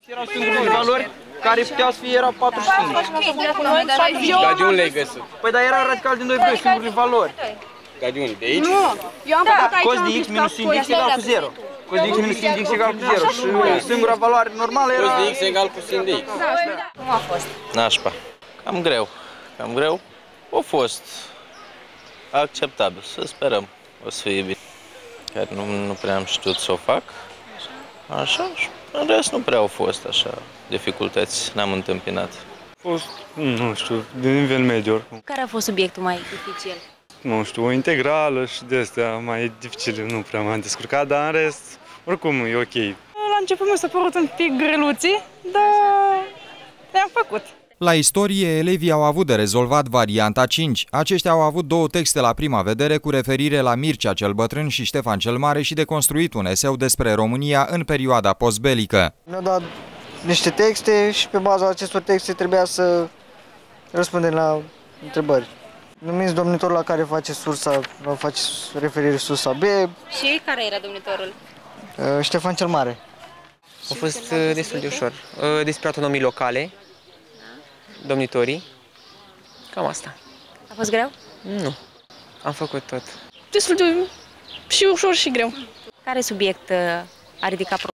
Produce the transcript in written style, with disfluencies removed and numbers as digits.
Erau singurele valori care puteau să fie, erau 4 singuri. Dar de unde le-ai găsit? Păi dar era radical din 2 singurele valori. Dar de unde? De aici? Nu, eu am făcut aici. Cos de x minus sin de x egal cu 0. Cos de x minus sin de x egal cu 0. Și singura valoare normală era... Cos de x egal cu sin de x. Cum a fost? Nașpa. Cam greu. Cam greu. A fost acceptabil. Să sperăm. O să fie bine. Chiar nu prea am știut să o fac. Așa. În rest nu prea au fost așa dificultăți. N-am întâmpinat. A fost, nu știu, de nivel mediu oricum. Care a fost subiectul mai dificil? Nu știu, o integrală și de astea mai dificile, nu prea m-am descurcat, dar în rest, oricum e ok. La început mi s-a părut un pic greluții, dar le-am făcut. La istorie, elevii au avut de rezolvat varianta 5. Aceștia au avut 2 texte la prima vedere cu referire la Mircea cel Bătrân și Ștefan cel Mare și de construit un eseu despre România în perioada postbelică. Ne-au dat niște texte și pe baza acestor texte trebuia să răspundem la întrebări. Numiți domnitor la care face referire sursa B. Și care era domnitorul? Ștefan cel Mare. A fost destul de ușor. Despre autonomii locale, domnitorii, cam asta. A fost greu? Nu, am făcut tot. Destul de și ușor și greu. Care subiect a ridicat